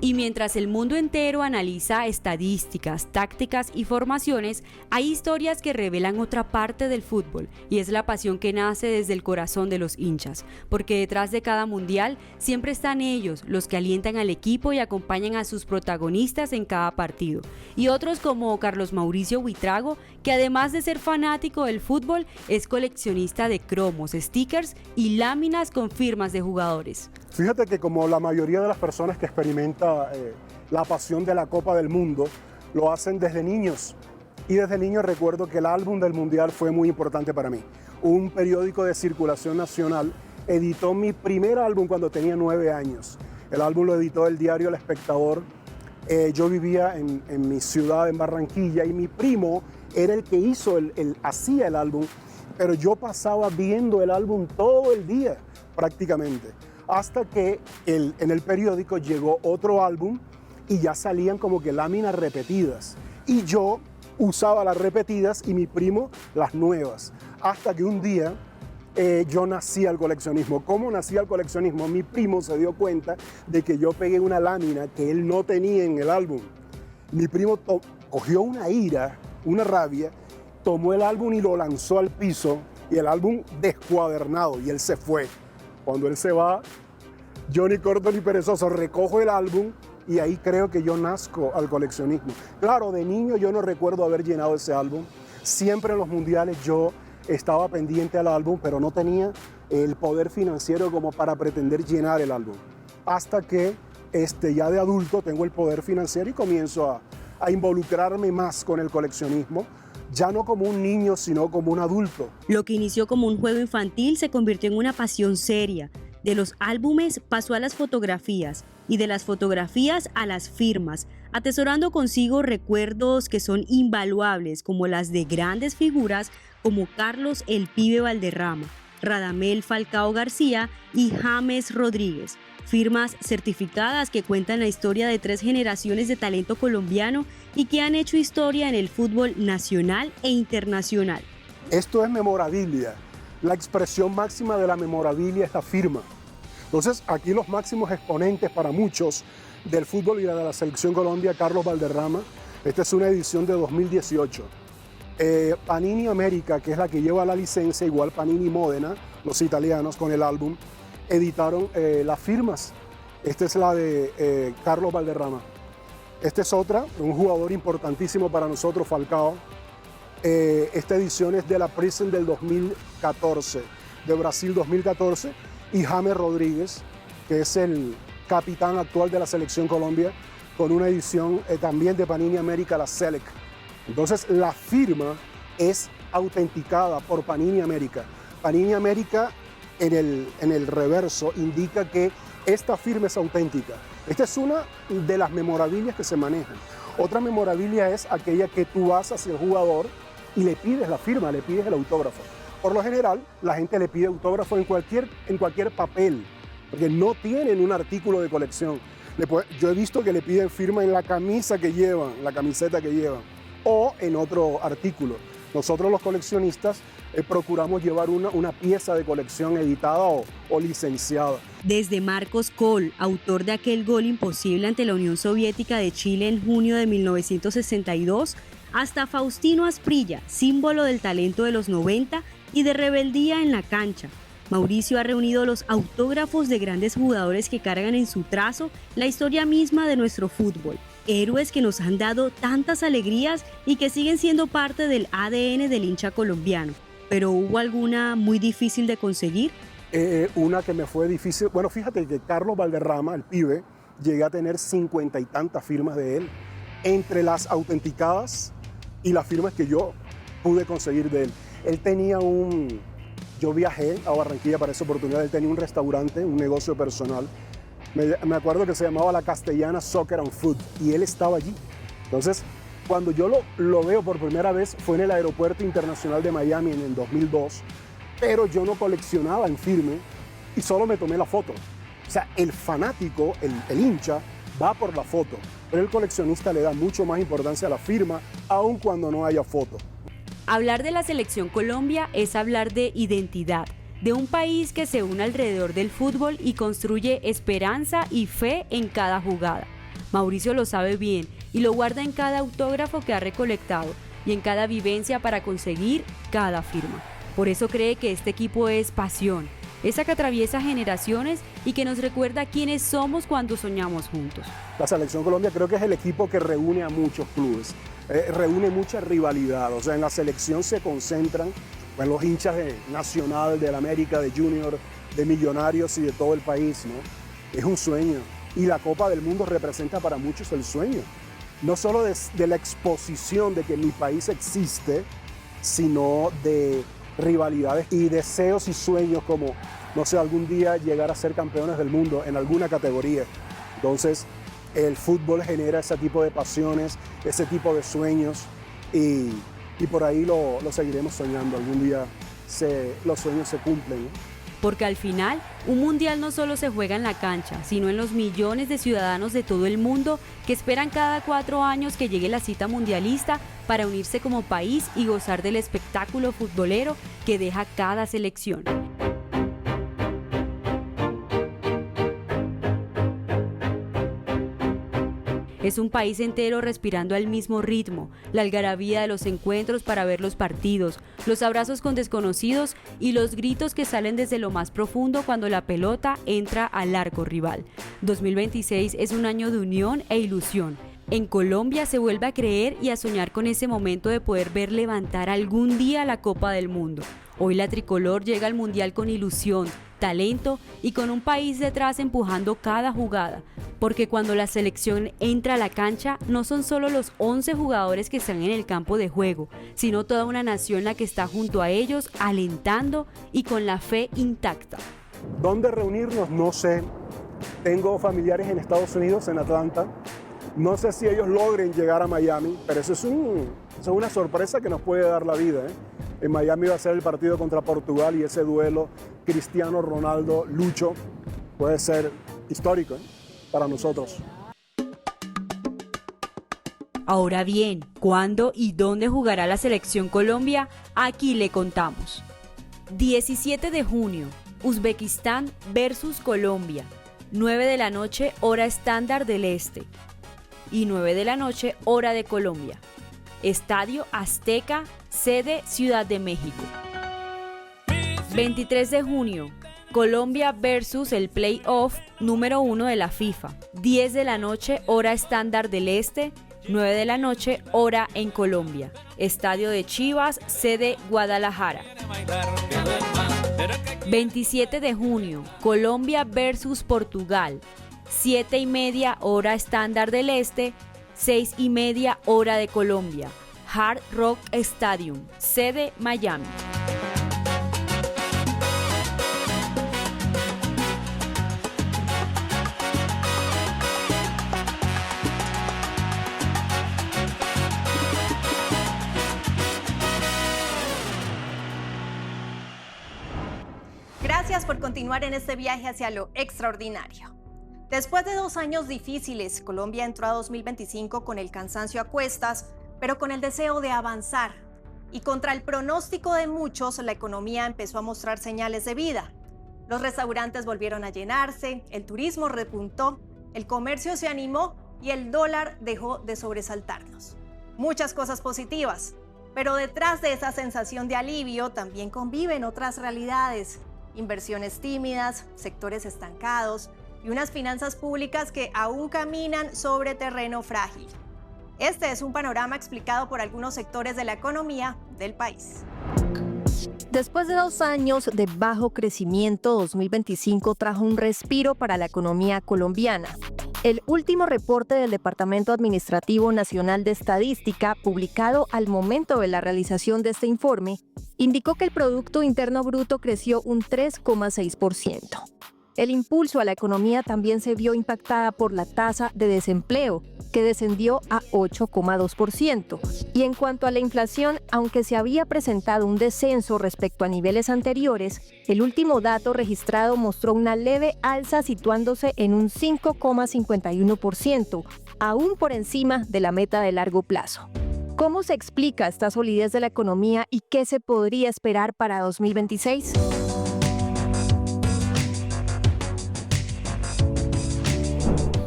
Y mientras el mundo entero analiza estadísticas, tácticas y formaciones, hay historias que revelan otra parte del fútbol, y es la pasión que nace desde el corazón de los hinchas, porque detrás de cada mundial siempre están ellos, los que alientan al equipo y acompañan a sus protagonistas en cada partido. Y otros como Carlos Mauricio Buitrago, que además de ser fanático del fútbol, es coleccionista de cromos, stickers y láminas con firmas de jugadores. Fíjate que como la mayoría de las personas que experimenta la pasión de la Copa del Mundo, lo hacen desde niños. Y desde niño recuerdo que el álbum del Mundial fue muy importante para mí. Un periódico de circulación nacional editó mi primer álbum cuando tenía 9 años. El álbum lo editó el diario El Espectador. Yo vivía en mi ciudad, en Barranquilla, y mi primo era el que hacía el álbum, pero yo pasaba viendo el álbum todo el día prácticamente. Hasta que en el periódico llegó otro álbum y ya salían como que láminas repetidas. Y yo usaba las repetidas y mi primo las nuevas. Hasta que un día yo nací al coleccionismo. ¿Cómo nací al coleccionismo? Mi primo se dio cuenta de que yo pegué una lámina que él no tenía en el álbum. Mi primo cogió una ira, una rabia, tomó el álbum y lo lanzó al piso y el álbum descuadernado y él se fue. Cuando él se va, yo ni corto ni perezoso, recojo el álbum y ahí creo que yo nazco al coleccionismo. Claro, de niño yo no recuerdo haber llenado ese álbum. Siempre en los mundiales yo estaba pendiente al álbum, pero no tenía el poder financiero como para pretender llenar el álbum. Hasta que ya de adulto tengo el poder financiero y comienzo a involucrarme más con el coleccionismo. Ya no como un niño, sino como un adulto. Lo que inició como un juego infantil se convirtió en una pasión seria. De los álbumes pasó a las fotografías y de las fotografías a las firmas, atesorando consigo recuerdos que son invaluables, como las de grandes figuras como Carlos "El Pibe" Valderrama, Radamel Falcao García y James Rodríguez. Firmas certificadas que cuentan la historia de 3 generaciones de talento colombiano y que han hecho historia en el fútbol nacional e internacional. Esto es memorabilia. La expresión máxima de la memorabilia es la firma. Entonces, aquí los máximos exponentes para muchos del fútbol y de la selección Colombia, Carlos Valderrama. Esta es una edición de 2018. Panini América, que es la que lleva la licencia, igual Panini Modena, los italianos con el álbum, editaron las firmas. Esta es la de Carlos Valderrama. Esta es otra, un jugador importantísimo para nosotros, Falcao. Esta edición es de la Prison del 2014, de Brasil 2014, y James Rodríguez, que es el capitán actual de la selección Colombia, con una edición también de Panini América, la Selec. Entonces la firma es autenticada por Panini América. Panini América en el reverso indica que esta firma es auténtica. Esta es una de las memorabilias que se manejan. Otra memorabilia es aquella que tú vas hacia el jugador y le pides la firma, le pides el autógrafo. Por lo general, la gente le pide autógrafo en cualquier papel, porque no tienen un artículo de colección. Yo he visto que le piden firma en la camisa que llevan, la camiseta que llevan, o en otro artículo. Nosotros los coleccionistas procuramos llevar una pieza de colección editada o licenciada. Desde Marcos Kohl, autor de aquel gol imposible ante la Unión Soviética de Chile en junio de 1962, hasta Faustino Asprilla, símbolo del talento de los 90 y de rebeldía en la cancha. Mauricio ha reunido los autógrafos de grandes jugadores que cargan en su trazo la historia misma de nuestro fútbol. Héroes que nos han dado tantas alegrías y que siguen siendo parte del ADN del hincha colombiano. ¿Pero hubo alguna muy difícil de conseguir? Una que me fue difícil. Bueno, fíjate que Carlos Valderrama, el pibe, llegué a tener 50 y tantas firmas de él, entre las autenticadas y las firmas que yo pude conseguir de él. Él tenía yo viajé a Barranquilla para esa oportunidad, él tenía un restaurante, un negocio personal. Me acuerdo que se llamaba La Castellana Soccer and Food y él estaba allí. Entonces, cuando yo lo veo por primera vez fue en el Aeropuerto Internacional de Miami en el 2002, pero yo no coleccionaba en firme y solo me tomé la foto. O sea, el fanático, el hincha, va por la foto, pero el coleccionista le da mucho más importancia a la firma, aun cuando no haya foto. Hablar de la Selección Colombia es hablar de identidad, de un país que se une alrededor del fútbol y construye esperanza y fe en cada jugada. Mauricio lo sabe bien y lo guarda en cada autógrafo que ha recolectado y en cada vivencia para conseguir cada firma. Por eso cree que este equipo es pasión, esa que atraviesa generaciones y que nos recuerda quiénes somos cuando soñamos juntos. La Selección Colombia creo que es el equipo que reúne a muchos clubes, reúne mucha rivalidad. O sea, en la selección se concentran los hinchas de Nacional, del América, de Junior, de Millonarios y de todo el país, ¿no? Es un sueño. Y la Copa del Mundo representa para muchos el sueño. No solo de la exposición de que mi país existe, sino de rivalidades y deseos y sueños como, no sé, algún día llegar a ser campeones del mundo en alguna categoría. Entonces, el fútbol genera ese tipo de pasiones, ese tipo de sueños y por ahí lo seguiremos soñando. Algún día los sueños se cumplen, ¿no? Porque al final, un mundial no solo se juega en la cancha, sino en los millones de ciudadanos de todo el mundo que esperan cada 4 años que llegue la cita mundialista para unirse como país y gozar del espectáculo futbolero que deja cada selección. Es un país entero respirando al mismo ritmo, la algarabía de los encuentros para ver los partidos, los abrazos con desconocidos y los gritos que salen desde lo más profundo cuando la pelota entra al arco rival. 2026 es un año de unión e ilusión. En Colombia se vuelve a creer y a soñar con ese momento de poder ver levantar algún día la Copa del Mundo. Hoy la tricolor llega al Mundial con ilusión, talento y con un país detrás empujando cada jugada. Porque cuando la selección entra a la cancha, no son solo los 11 jugadores que están en el campo de juego, sino toda una nación la que está junto a ellos, alentando y con la fe intacta. ¿Dónde reunirnos? No sé. Tengo familiares en Estados Unidos, en Atlanta. No sé si ellos logren llegar a Miami, pero eso es una sorpresa que nos puede dar la vida, ¿eh? En Miami va a ser el partido contra Portugal y ese duelo Cristiano Ronaldo-Lucho puede ser histórico, ¿eh? Para nosotros. Ahora bien, ¿cuándo y dónde jugará la Selección Colombia? Aquí le contamos. 17 de junio, Uzbekistán versus Colombia, 9 de la noche, hora estándar del este, y 9 de la noche, hora de Colombia. Estadio Azteca, sede Ciudad de México. 23 de junio, Colombia versus el playoff número 1 de la FIFA, 10 de la noche, hora estándar del este, 9 de la noche, hora en Colombia. Estadio de Chivas, sede Guadalajara. 27 de junio, Colombia versus Portugal, 7:30 hora estándar del este, 6:30 hora de Colombia. Hard Rock Stadium, sede Miami. Gracias por continuar en este viaje hacia lo extraordinario. Después de 2 años difíciles, Colombia entró a 2025 con el cansancio a cuestas, pero con el deseo de avanzar. Y contra el pronóstico de muchos, la economía empezó a mostrar señales de vida. Los restaurantes volvieron a llenarse, el turismo repuntó, el comercio se animó y el dólar dejó de sobresaltarnos. Muchas cosas positivas, pero detrás de esa sensación de alivio también conviven otras realidades. Inversiones tímidas, sectores estancados y unas finanzas públicas que aún caminan sobre terreno frágil. Este es un panorama explicado por algunos sectores de la economía del país. Después de 2 años de bajo crecimiento, 2025 trajo un respiro para la economía colombiana. El último reporte del Departamento Administrativo Nacional de Estadística, publicado al momento de la realización de este informe, indicó que el Producto Interno Bruto creció un 3,6%. El impulso a la economía también se vio impactada por la tasa de desempleo, que descendió a 8,2%. Y en cuanto a la inflación, aunque se había presentado un descenso respecto a niveles anteriores, el último dato registrado mostró una leve alza situándose en un 5,51%, aún por encima de la meta de largo plazo. ¿Cómo se explica esta solidez de la economía y qué se podría esperar para 2026?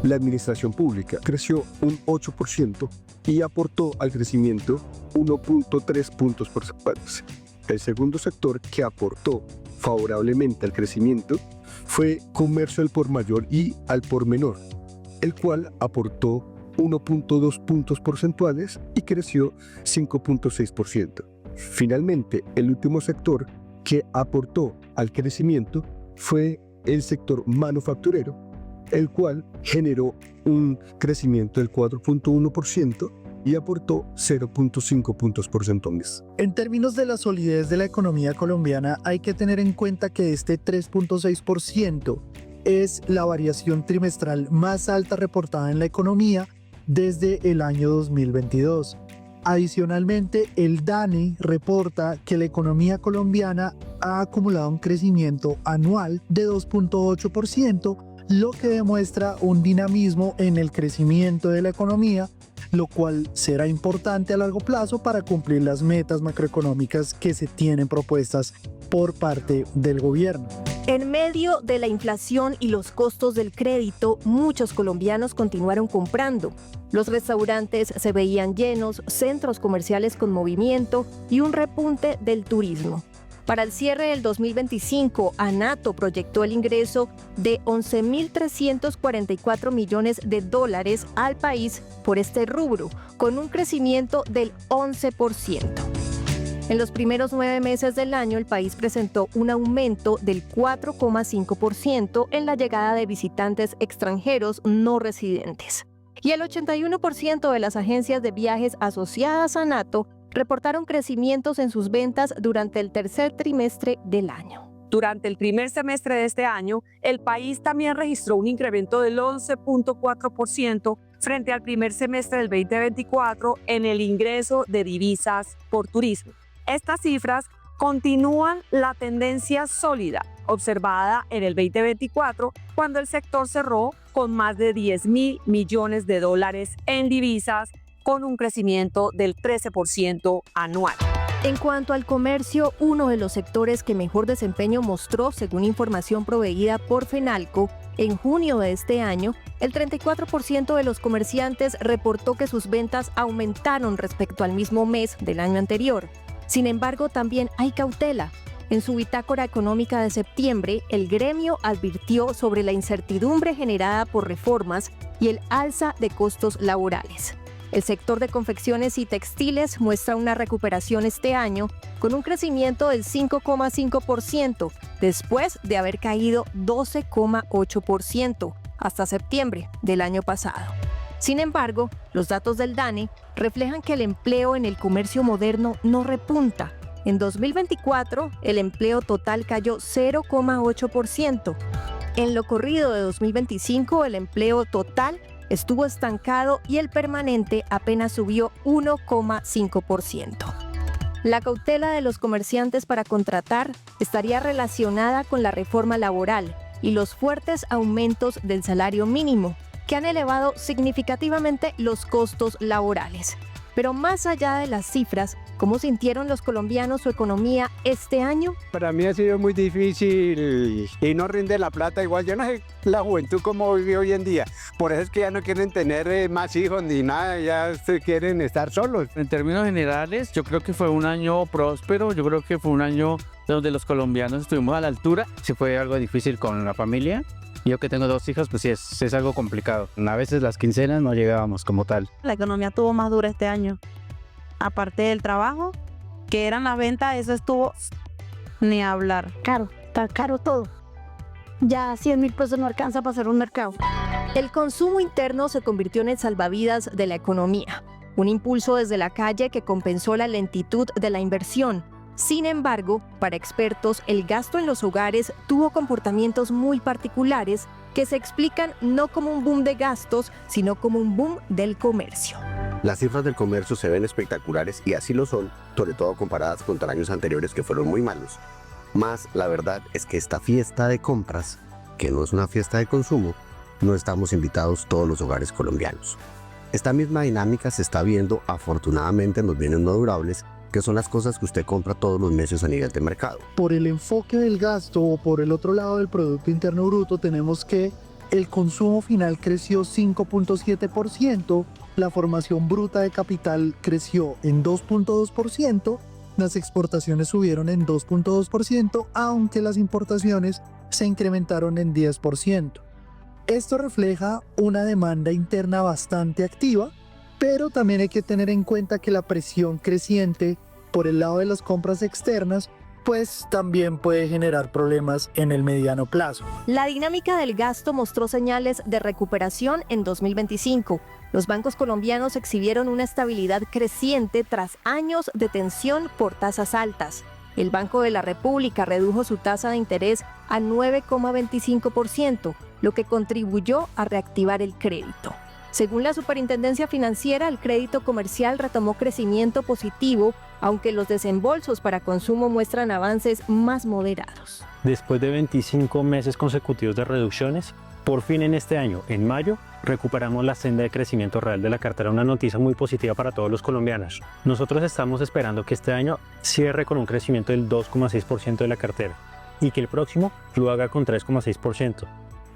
La administración pública creció un 8% y aportó al crecimiento 1.3 puntos porcentuales. El segundo sector que aportó favorablemente al crecimiento fue comercio al por mayor y al por menor, el cual aportó 1.2 puntos porcentuales y creció 5.6%. Finalmente, el último sector que aportó al crecimiento fue el sector manufacturero, el cual generó un crecimiento del 4.1% y aportó 0.5 puntos porcentuales. En términos de la solidez de la economía colombiana, hay que tener en cuenta que este 3.6% es la variación trimestral más alta reportada en la economía desde el año 2022. Adicionalmente, el DANE reporta que la economía colombiana ha acumulado un crecimiento anual de 2.8%, lo que demuestra un dinamismo en el crecimiento de la economía, lo cual será importante a largo plazo para cumplir las metas macroeconómicas que se tienen propuestas por parte del gobierno. En medio de la inflación y los costos del crédito, muchos colombianos continuaron comprando. Los restaurantes se veían llenos, centros comerciales con movimiento y un repunte del turismo. Para el cierre del 2025, ANATO proyectó el ingreso de 11.344 millones de dólares al país por este rubro, con un crecimiento del 11%. En los primeros 9 meses del año, el país presentó un aumento del 4,5% en la llegada de visitantes extranjeros no residentes. Y el 81% de las agencias de viajes asociadas a ANATO reportaron crecimientos en sus ventas durante el tercer trimestre del año. Durante el primer semestre de este año, el país también registró un incremento del 11.4% frente al primer semestre del 2024 en el ingreso de divisas por turismo. Estas cifras continúan la tendencia sólida observada en el 2024, cuando el sector cerró con más de 10.000 millones de dólares en divisas, con un crecimiento del 13% anual. En cuanto al comercio, uno de los sectores que mejor desempeño mostró, según información proveída por Fenalco, en junio de este año, el 34% de los comerciantes reportó que sus ventas aumentaron respecto al mismo mes del año anterior. Sin embargo, también hay cautela. En su bitácora económica de septiembre, el gremio advirtió sobre la incertidumbre generada por reformas y el alza de costos laborales. El sector de confecciones y textiles muestra una recuperación este año con un crecimiento del 5,5% después de haber caído 12,8% hasta septiembre del año pasado. Sin embargo, los datos del DANE reflejan que el empleo en el comercio moderno no repunta. En 2024, el empleo total cayó 0,8%. En lo corrido de 2025, el empleo total estuvo estancado y el permanente apenas subió 1,5%. La cautela de los comerciantes para contratar estaría relacionada con la reforma laboral y los fuertes aumentos del salario mínimo, que han elevado significativamente los costos laborales. Pero más allá de las cifras, ¿cómo sintieron los colombianos su economía este año? Para mí ha sido muy difícil y no rinde la plata igual. Yo no sé la juventud cómo vive hoy en día. Por eso es que ya no quieren tener más hijos ni nada, ya quieren estar solos. En términos generales, yo creo que fue un año próspero, yo creo que fue un año donde los colombianos estuvimos a la altura. Sí fue algo difícil con la familia. Yo que tengo 2 hijos, pues sí, es algo complicado. A veces las quincenas no llegábamos como tal. La economía estuvo más dura este año. Aparte del trabajo, que eran las ventas, eso estuvo ni hablar. Caro, está caro todo. Ya 100.000 pesos no alcanza para hacer un mercado. El consumo interno se convirtió en el salvavidas de la economía, un impulso desde la calle que compensó la lentitud de la inversión. Sin embargo, para expertos, el gasto en los hogares tuvo comportamientos muy particulares que se explican no como un boom de gastos, sino como un boom del comercio. Las cifras del comercio se ven espectaculares y así lo son, sobre todo comparadas contra años anteriores que fueron muy malos. Más la verdad es que esta fiesta de compras, que no es una fiesta de consumo, no estamos invitados todos los hogares colombianos. Esta misma dinámica se está viendo afortunadamente en los bienes no durables, que son las cosas que usted compra todos los meses a nivel de mercado. Por el enfoque del gasto o por el otro lado del Producto Interno Bruto tenemos que el consumo final creció 5.7%, la formación bruta de capital creció en 2.2%, las exportaciones subieron en 2.2%, aunque las importaciones se incrementaron en 10%. Esto refleja una demanda interna bastante activa, pero también hay que tener en cuenta que la presión creciente por el lado de las compras externas pues también puede generar problemas en el mediano plazo. La dinámica del gasto mostró señales de recuperación en 2025. Los bancos colombianos exhibieron una estabilidad creciente tras años de tensión por tasas altas. El Banco de la República redujo su tasa de interés a 9,25%, lo que contribuyó a reactivar el crédito. Según la Superintendencia Financiera, el crédito comercial retomó crecimiento positivo, aunque los desembolsos para consumo muestran avances más moderados. Después de 25 meses consecutivos de reducciones, por fin en este año, en mayo, recuperamos la senda de crecimiento real de la cartera, una noticia muy positiva para todos los colombianos. Nosotros estamos esperando que este año cierre con un crecimiento del 2,6% de la cartera y que el próximo lo haga con 3,6%.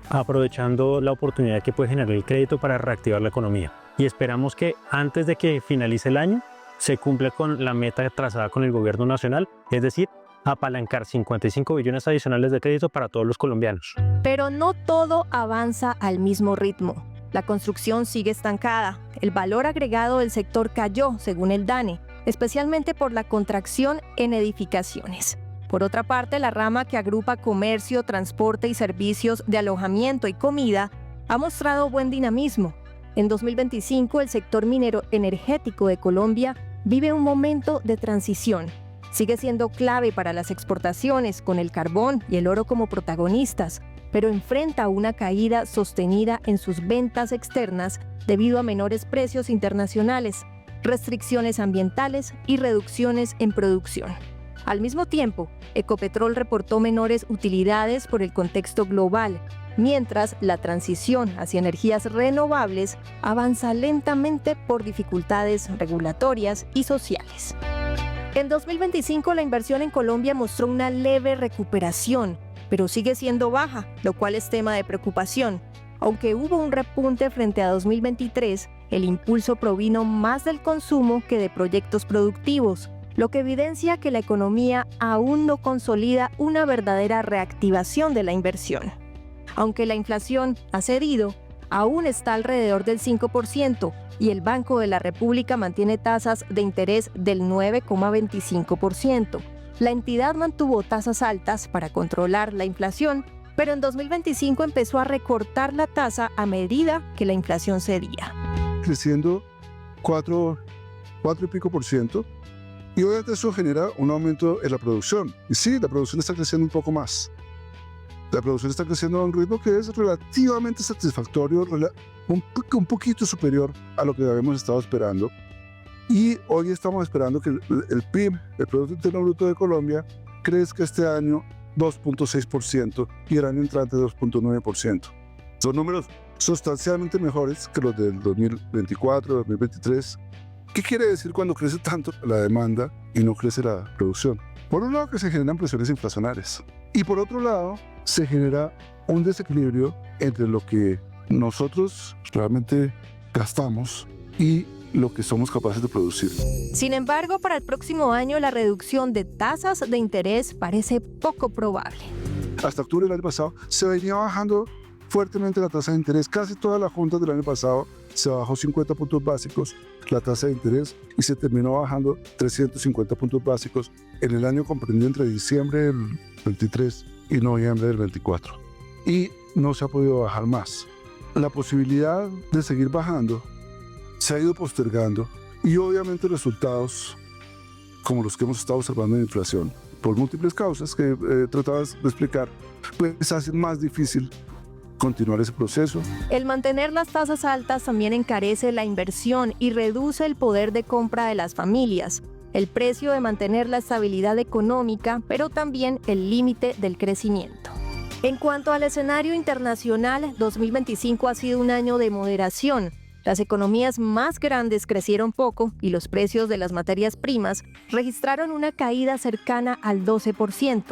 aprovechando la oportunidad que puede generar el crédito para reactivar la economía. Y esperamos que antes de que finalice el año se cumpla con la meta trazada con el gobierno nacional, es decir, apalancar 55 billones adicionales de crédito para todos los colombianos. Pero no todo avanza al mismo ritmo. La construcción sigue estancada. El valor agregado del sector cayó, según el DANE, especialmente por la contracción en edificaciones. Por otra parte, la rama que agrupa comercio, transporte y servicios de alojamiento y comida ha mostrado buen dinamismo. En 2025, el sector minero energético de Colombia vive un momento de transición. Sigue siendo clave para las exportaciones, con el carbón y el oro como protagonistas, pero enfrenta una caída sostenida en sus ventas externas debido a menores precios internacionales, restricciones ambientales y reducciones en producción. Al mismo tiempo, Ecopetrol reportó menores utilidades por el contexto global, mientras la transición hacia energías renovables avanza lentamente por dificultades regulatorias y sociales. En 2025, la inversión en Colombia mostró una leve recuperación, pero sigue siendo baja, lo cual es tema de preocupación. Aunque hubo un repunte frente a 2023, el impulso provino más del consumo que de proyectos productivos, lo que evidencia que la economía aún no consolida una verdadera reactivación de la inversión. Aunque la inflación ha cedido, aún está alrededor del 5% y el Banco de la República mantiene tasas de interés del 9,25%. La entidad mantuvo tasas altas para controlar la inflación, pero en 2025 empezó a recortar la tasa a medida que la inflación cedía. Creciendo 4 y pico por ciento. Y obviamente eso genera un aumento en la producción. Y sí, la producción está creciendo un poco más. La producción está creciendo a un ritmo que es relativamente satisfactorio, un poquito superior a lo que habíamos estado esperando. Y hoy estamos esperando que el PIB, el Producto Interno Bruto de Colombia, crezca este año 2.6% y el año entrante 2.9%. Son números sustancialmente mejores que los del 2024, 2023. ¿Qué quiere decir cuando crece tanto la demanda y no crece la producción? Por un lado, que se generan presiones inflacionarias y por otro lado, se genera un desequilibrio entre lo que nosotros realmente gastamos y lo que somos capaces de producir. Sin embargo, para el próximo año la reducción de tasas de interés parece poco probable. Hasta octubre del año pasado se venía bajando fuertemente la tasa de interés. Casi todas las juntas del año pasado se bajó 50 puntos básicos la tasa de interés y se terminó bajando 350 puntos básicos en el año comprendido entre diciembre del 23 y noviembre del 24. Y no se ha podido bajar más. la posibilidad de seguir bajando se ha ido postergando y obviamente resultados como los que hemos estado observando en inflación, por múltiples causas que tratabas de explicar, pues hacen más difícil continuar ese proceso. El mantener las tasas altas también encarece la inversión y reduce el poder de compra de las familias, el precio de mantener la estabilidad económica, pero también el límite del crecimiento. En cuanto al escenario internacional, 2025 ha sido un año de moderación. Las economías más grandes crecieron poco y los precios de las materias primas registraron una caída cercana al 12%.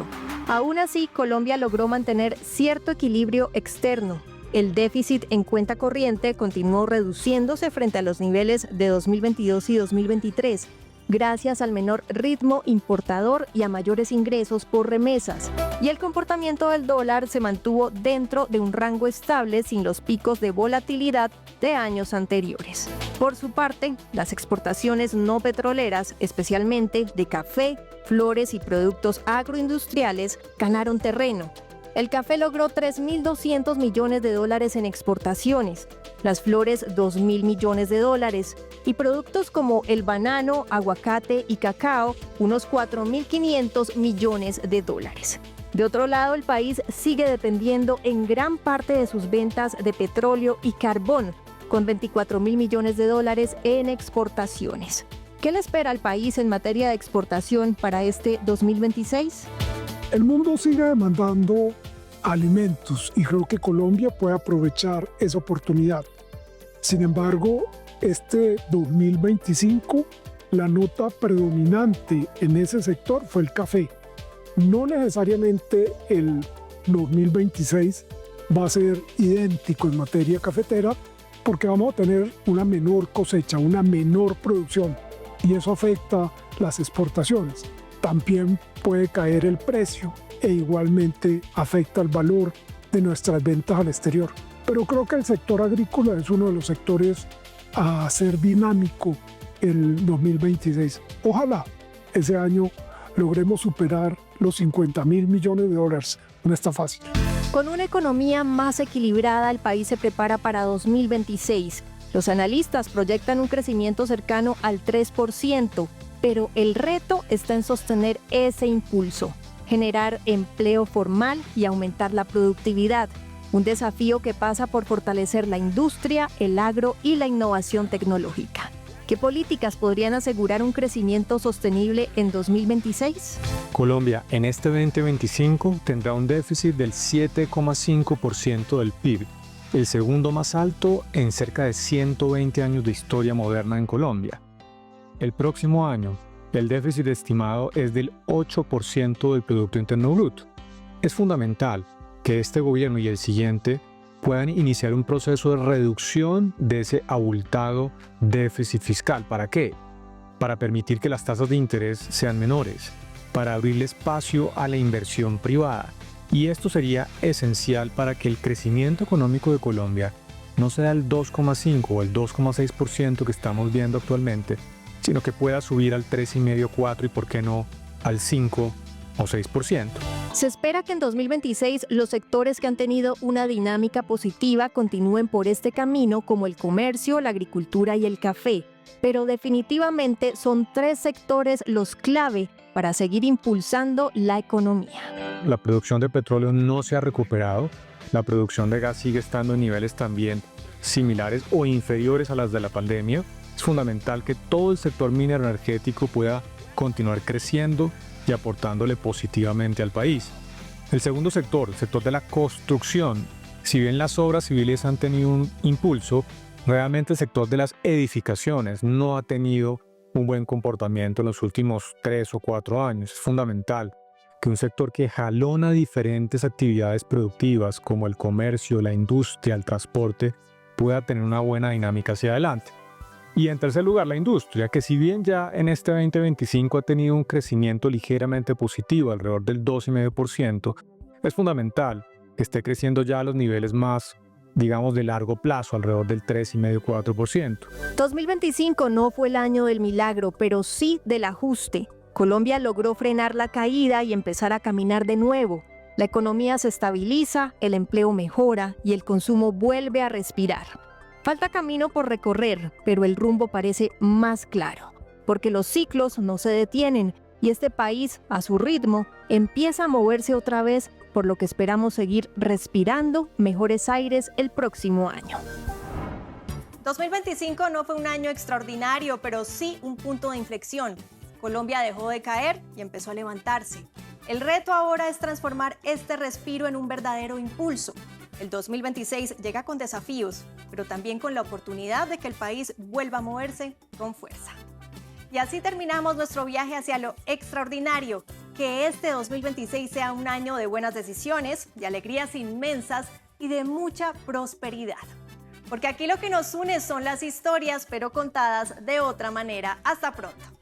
Aún así, Colombia logró mantener cierto equilibrio externo. El déficit en cuenta corriente continuó reduciéndose frente a los niveles de 2022 y 2023, gracias al menor ritmo importador y a mayores ingresos por remesas. Y el comportamiento del dólar se mantuvo dentro de un rango estable sin los picos de volatilidad de años anteriores. Por su parte, las exportaciones no petroleras, especialmente de café, flores y productos agroindustriales, ganaron terreno. El café logró $3.200 millones en exportaciones, las flores $2.000 millones y productos como el banano, aguacate y cacao unos $4.500 millones. De otro lado, el país sigue dependiendo en gran parte de sus ventas de petróleo y carbón, con $24.000 millones en exportaciones. ¿Qué le espera al país en materia de exportación para este 2026? El mundo sigue demandando alimentos y creo que Colombia puede aprovechar esa oportunidad. Sin embargo, este 2025, la nota predominante en ese sector fue el café. No necesariamente el 2026 va a ser idéntico en materia cafetera porque vamos a tener una menor cosecha, una menor producción y eso afecta las exportaciones. También puede caer el precio e igualmente afecta el valor de nuestras ventas al exterior. Pero creo que el sector agrícola es uno de los sectores a ser dinámico el 2026. Ojalá ese año logremos superar los $50.000 millones. No está fácil. Con una economía más equilibrada, el país se prepara para 2026. Los analistas proyectan un crecimiento cercano al 3%, pero el reto está en sostener ese impulso, generar empleo formal y aumentar la productividad. Un desafío que pasa por fortalecer la industria, el agro y la innovación tecnológica. ¿Qué políticas podrían asegurar un crecimiento sostenible en 2026? Colombia en este 2025 tendrá un déficit del 7,5% del PIB, el segundo más alto en cerca de 120 años de historia moderna en Colombia. El próximo año, el déficit estimado es del 8% del Producto Interno Bruto. Es fundamental que este gobierno y el siguiente puedan iniciar un proceso de reducción de ese abultado déficit fiscal. ¿Para qué? Para permitir que las tasas de interés sean menores, para abrirle espacio a la inversión privada. Y esto sería esencial para que el crecimiento económico de Colombia no sea el 2,5 o el 2,6% que estamos viendo actualmente, sino que pueda subir al 3,5, 4 y por qué no al 5 o 6%. Se espera que en 2026 los sectores que han tenido una dinámica positiva continúen por este camino, como el comercio, la agricultura y el café. Pero definitivamente son 3 sectores los clave para seguir impulsando la economía. La producción de petróleo no se ha recuperado, la producción de gas sigue estando en niveles también similares o inferiores a las de la pandemia. Es fundamental que todo el sector minero energético pueda continuar creciendo y aportándole positivamente al país. El segundo sector, el sector de la construcción, si bien las obras civiles han tenido un impulso, realmente el sector de las edificaciones no ha tenido un buen comportamiento en los últimos 3 o 4 años. Es fundamental que un sector que jalona diferentes actividades productivas como el comercio, la industria, el transporte, pueda tener una buena dinámica hacia adelante. Y en tercer lugar, la industria, que si bien ya en este 2025 ha tenido un crecimiento ligeramente positivo, alrededor del 2,5%, es fundamental que esté creciendo ya a los niveles más, digamos, de largo plazo, alrededor del 3,5, 4%. 2025 no fue el año del milagro, pero sí del ajuste. Colombia logró frenar la caída y empezar a caminar de nuevo. La economía se estabiliza, el empleo mejora y el consumo vuelve a respirar. Falta camino por recorrer, pero el rumbo parece más claro, porque los ciclos no se detienen y este país, a su ritmo, empieza a moverse otra vez, por lo que esperamos seguir respirando mejores aires el próximo año. 2025 no fue un año extraordinario, pero sí un punto de inflexión. Colombia dejó de caer y empezó a levantarse. El reto ahora es transformar este respiro en un verdadero impulso. El 2026 llega con desafíos, pero también con la oportunidad de que el país vuelva a moverse con fuerza. Y así terminamos nuestro viaje hacia lo extraordinario. Que este 2026 sea un año de buenas decisiones, de alegrías inmensas y de mucha prosperidad. Porque aquí lo que nos une son las historias, pero contadas de otra manera. Hasta pronto.